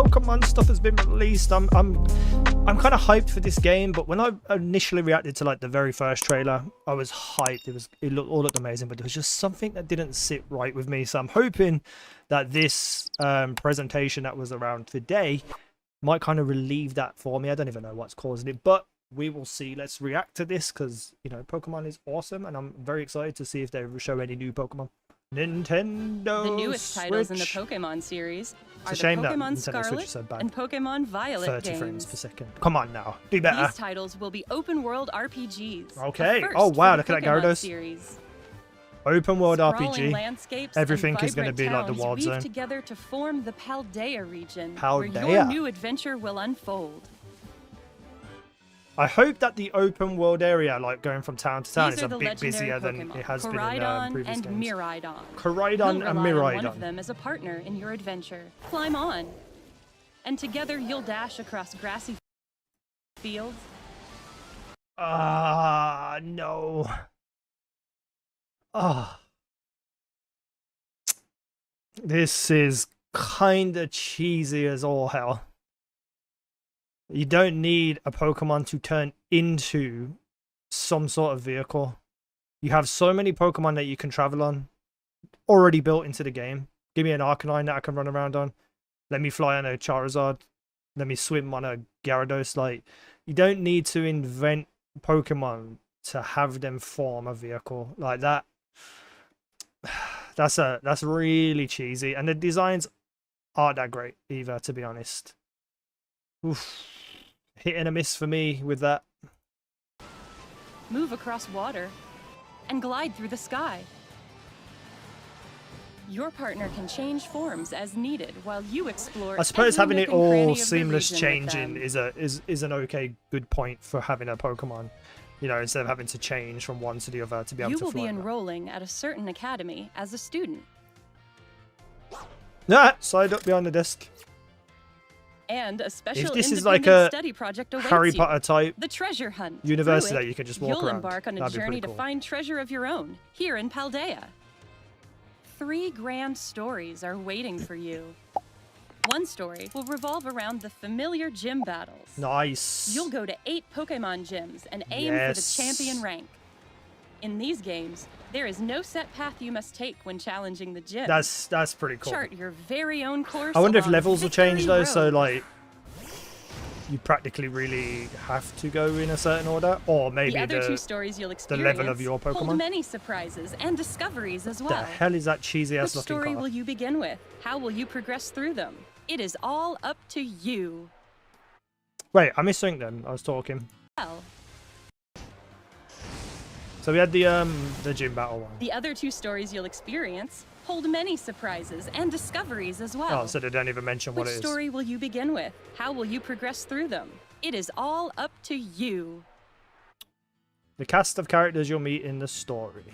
Pokemon stuff has been released. I'm kind of hyped for this game, but when I initially reacted to like the very first trailer, I was hyped. It looked amazing, but there was just something that didn't sit right with me. So I'm hoping that this presentation that was around today might kind of relieve that for me. I don't even know what's causing it, but we will see. Let's react to this because, you know, Pokemon is awesome, and I'm very excited to see if they show any new Pokemon. Nintendo The newest titles Switch. in the Pokemon series are the shame that Pokemon Nintendo Switch Scarlet is so bad. and Pokemon Violet 30 games. frames per second. Come on now, do better. These titles will be open-world RPGs. Okay. a first Oh wow, for look the at that Pokemon Gyarados. Series. Open world Sprawling RPG. landscapes Everything and is going to be like the vibrant wild towns zone. weave together to form the Paldea region, where Paldea. your new adventure will unfold. I hope that the open world area, like going from town to town, These is are a the bit legendary busier than Pokemon, it has been in Koraidon previous and games. Miraidon. Koraidon You'll and rely on one of Miraidon. them as a partner in your adventure. Climb on, and together you'll dash across grassy fields. No. Ah. This is kind of cheesy as all hell. You don't need a Pokemon to turn into some sort of vehicle. You have so many Pokemon that you can travel on already built into the game. Give me an Arcanine that I can run around on. Let me fly on a Charizard. Let me swim on a Gyarados. Like, you don't need to invent Pokemon to have them form a vehicle like that. That's really cheesy, and the designs aren't that great either, to be honest. Oof. Hit and a miss for me with that. Move across water and glide through the sky. Your partner can change forms as needed while you explore. I suppose every having nook it and cranny all of the seamless region with changing them. is an okay good point for having a Pokemon. You know, instead of having to change from one to the other to be able You to will fly. be enrolling at a certain academy as a student. Nah, slide up behind the desk. And a special this is independent like a study project awaits Harry you. Potter type The treasure hunt. university Through that it, you can just walk you'll around. embark on a That'd be journey pretty cool. to find treasure of your own here in Paldea. 3 grand stories are waiting for you. One story will revolve around the familiar gym battles. Nice. You'll go to 8 Pokemon gyms and aim for the champion rank. In these games, there is no set path you must take when challenging the gym. That's pretty cool. Chart your very own course. I wonder if along levels will change Victory though, so Road. like you practically really have to go in a certain order, or maybe The other 2 the stories you'll experience level of your Pokemon. hold many surprises and discoveries as well. the hell is that cheesy Which ass looking story car? will you begin with? How will you progress through them? It is all up to you. Wait, I missed something then. I was talking. Well, So we had the gym battle one. the other 2 stories you'll experience hold many surprises and discoveries as well. Oh, so they don't even mention what Which it is. story will you begin with? How will you progress through them? It is all up to you. The cast of characters you'll meet in the story.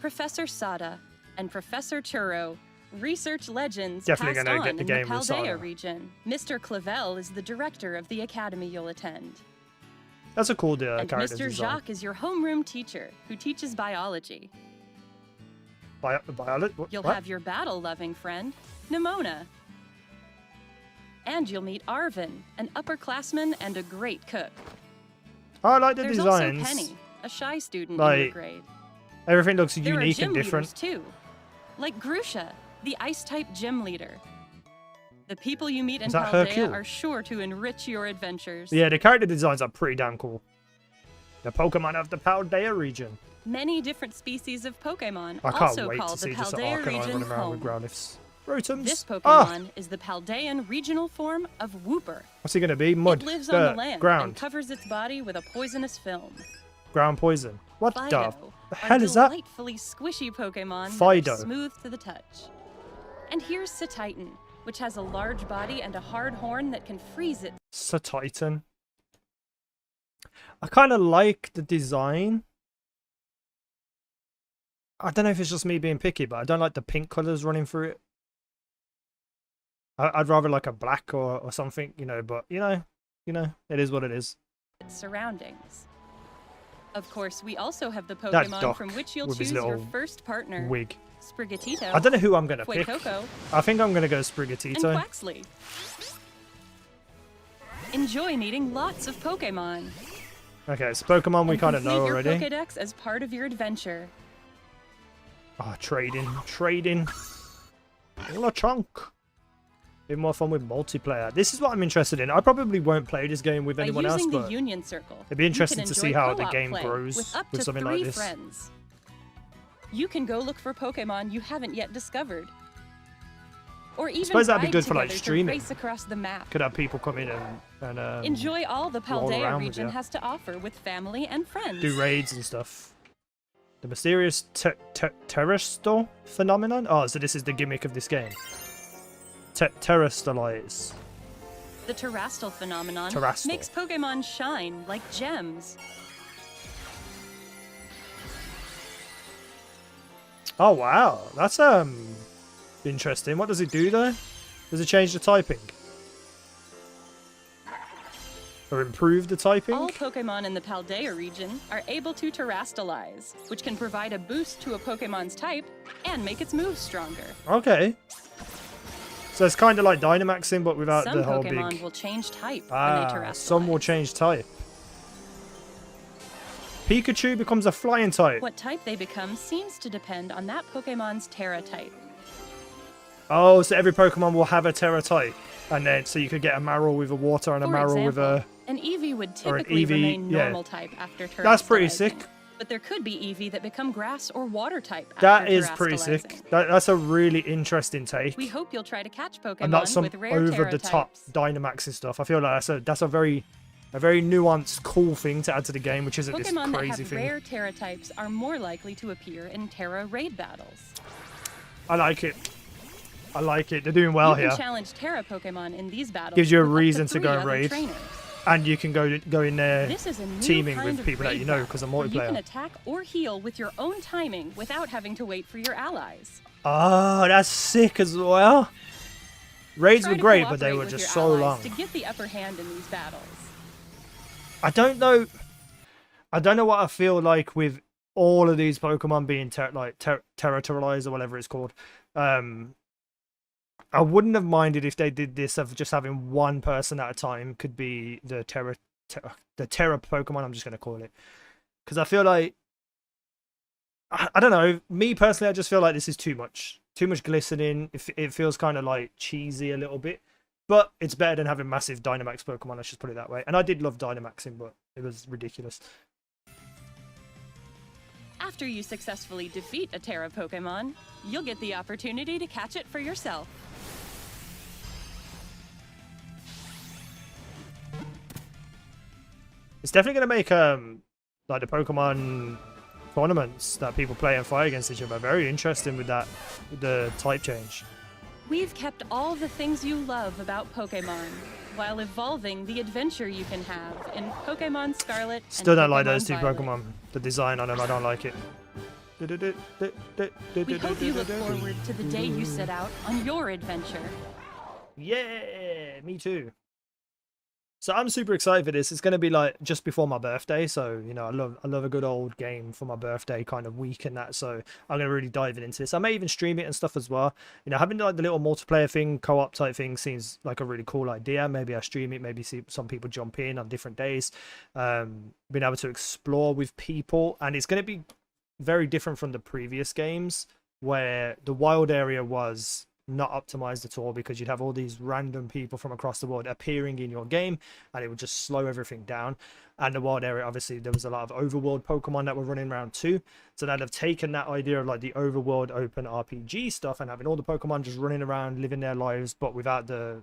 Professor Sada and Professor Churro research legends Definitely passed gonna on get the in game the with Sada. Paldea region. Mr. Clavel is the director of the academy you'll attend. That's a cool And character Mr. design. Jacques is your homeroom teacher who teaches biology. Violet? You'll what? have your battle-loving friend, Nimona. And you'll meet Arvin, an upperclassman and a great cook. Oh, I like the There's designs. also Penny, a shy student in Like, your grade. Everything looks There are unique gym and different. leaders too, like Grusha, the ice-type gym leader. The people you meet in Is that Paldea Hercule? are sure to enrich your adventures. Yeah, the character designs are pretty damn cool. The Pokemon of the Paldea region. Many different species of Pokemon I can't also wait call to the see just an Paldea Arcanine region running around with home. Growlithe. Rotums. This Ah! Pokemon is the Paldean regional form of Wooper. What's he gonna be? Mud, It lives dirt, on the land and ground, covers its body with a poisonous film. ground poison. What Fido, the a hell is that? delightfully squishy Pokemon that Fido. are smooth to the touch. And here's Satitan, which has a large body and a hard horn that can freeze it. Titan. I kind of like the design. I don't know if it's just me being picky, but I don't like the pink colors running through it. I'd rather like a black or something, you know. But you know, it is what it is. Its surroundings. Of course, we also have the That Pokemon Doc from which you'll with his choose your little first partner. Wig. Sprigatito, I don't know who I'm gonna pick. Fuecoco, I think I'm gonna go and Sprigatito. Quaxley. Enjoy meeting lots of Pokemon. Okay, so Pokemon we And kind of know complete already. your Pokédex as part of your adventure. Ah, trading. LeChonk. Even more fun with multiplayer. This is what I'm interested in. I probably won't play this game with By anyone else, using the but Union Circle, it'd be you interesting can to see enjoy how the co-op game play grows with up with to something 3 like this. friends. You can go look for Pokemon you haven't yet discovered. Or even suppose that'd be ride good for, like, together to streaming. race across the map. Could have people come in and Enjoy all the Paldea around with region you. has to offer with family and friends. do raids and stuff. The mysterious Terastall phenomenon? Oh, so this is the gimmick of this game. Terastallize. The Terastall phenomenon Terastall. makes Pokemon shine like gems. Oh wow, that's interesting. What does it do though? Does it change the typing? Or improve the typing? All Pokemon in the Paldea region are able to Terastallize, which can provide a boost to a Pokemon's type and make its moves stronger. Okay. So it's kind of like Dynamaxing, but without Some the whole Pokemon big... will change type when they Terastallize. some will change type. Pikachu becomes a flying type. What type they become seems to depend on that Pokemon's Terra type. Oh, so every Pokemon will have a Terra type. And then, so you could get a Marill with a water and a For Marill with a... an Eevee would or an typically Eevee, remain yeah. normal type after Terastallizing. That's pretty sick. But there could be Eevee that become grass or water type That after is pretty Terastallizing. sick. That's a really interesting take. We hope you'll try to catch Pokemon And not some with rare Terra over-the-top types. Dynamaxing stuff. I feel like that's a very nuanced, cool thing to add to the game, which isn't this Pokemon that crazy have thing. rare Terra types are more likely to appear in Terra raid battles. I like it. I like it. They're doing well you can here. challenge Terra Pokemon in these battles. Gives you a with up reason to 3 go and other raid. trainers. And you can go in there This is a new teaming kind with of people that raid you know battle because of where You can multiplayer. attack or heal with your own timing without having to wait for your allies. Oh, that's sick as well. Raids Try were to great, but they cooperate were with just your so allies long. to get the upper hand in these battles. I don't know what I feel like with all of these Pokemon being territorialized or whatever it's called. I wouldn't have minded if they did this of just having one person at a time could be the Terra Pokemon, I'm just going to call it. Because I feel like, I don't know, me personally, I just feel like this is too much. Too much glistening. It feels kind of like cheesy a little bit. But it's better than having massive Dynamax Pokemon, let's just put it that way. And I did love Dynamaxing, but it was ridiculous. After you successfully defeat a Terra Pokemon, you'll get the opportunity to catch it for yourself. It's definitely going to make like the Pokemon tournaments that people play and fight against each other very interesting with the type change. We've kept all the things you love about Pokemon, while evolving the adventure you can have in Pokémon Scarlet Still and don't like Pokémon those two Violet. Pokemon. The design on them, I don't like it. We hope you look forward to the day you set out on your adventure. Yeah, me too. So I'm super excited for this. It's going to be like just before my birthday, so you know I love a good old game for my birthday kind of week and that. So I'm going to really dive into this. I may even stream it and stuff as well. You know, having like the little multiplayer thing, co-op type thing seems like a really cool idea. Maybe I stream it. Maybe see some people jump in on different days. Being able to explore with people, and it's going to be very different from the previous games where the wild area was not optimized at all, because you'd have all these random people from across the world appearing in your game and it would just slow everything down. And the wild area, obviously there was a lot of overworld Pokemon that were running around too, so that have taken that idea of like the overworld open RPG stuff and having all the Pokemon just running around living their lives but without the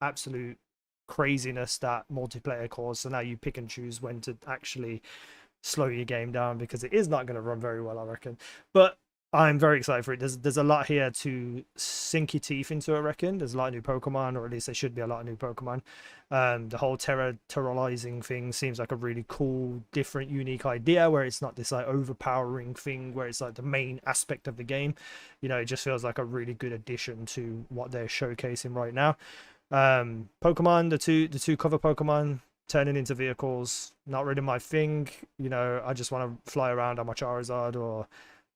absolute craziness that multiplayer caused. So now you pick and choose when to actually slow your game down, because it is not going to run very well, I reckon. But I'm very excited for it. There's a lot here to sink your teeth into, I reckon. There's a lot of new Pokemon, or at least there should be a lot of new Pokemon. The whole Terastallizing thing seems like a really cool, different, unique idea, where it's not this like overpowering thing where it's like the main aspect of the game. You know, it just feels like a really good addition to what they're showcasing right now. Pokemon, the two cover Pokemon turning into vehicles, not really my thing. You know, I just want to fly around on my Charizard, or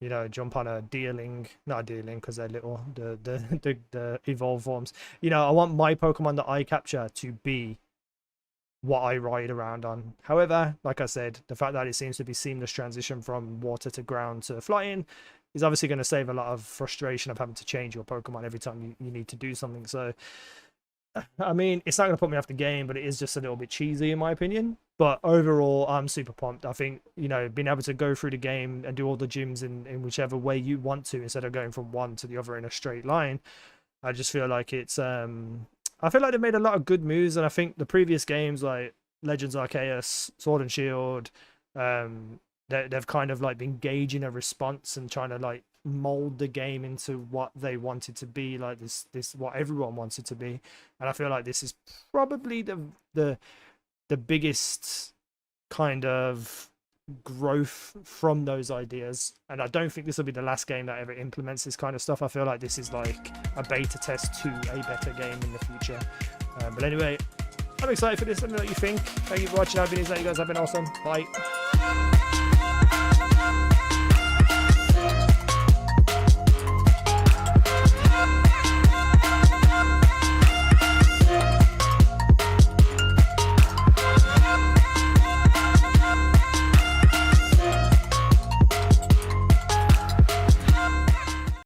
you know, jump on a deerling, not a deerling because they're little, the evolved forms. You know, I want my Pokemon that I capture to be what I ride around on. However, like I said, the fact that it seems to be seamless transition from water to ground to flying is obviously going to save a lot of frustration of having to change your Pokemon every time you need to do something. So, I mean, it's not going to put me off the game, but it is just a little bit cheesy in my opinion. But overall, I'm super pumped. I think, you know, being able to go through the game and do all the gyms in whichever way you want to, instead of going from one to the other in a straight line, I just feel like it's I feel like they made a lot of good moves, and I think the previous games like Legends Arceus, Sword and Shield, they've kind of like been gauging a response and trying to like mold the game into what they wanted to be, like this what everyone wants it to be. And I feel like this is probably the biggest kind of growth from those ideas, and I don't think this will be the last game that ever implements this kind of stuff. I feel like this is like a beta test to a better game in the future. But anyway, I'm excited for this. Let me know what you think. Thank you for watching. I've been Izzy. You guys have been awesome. Bye.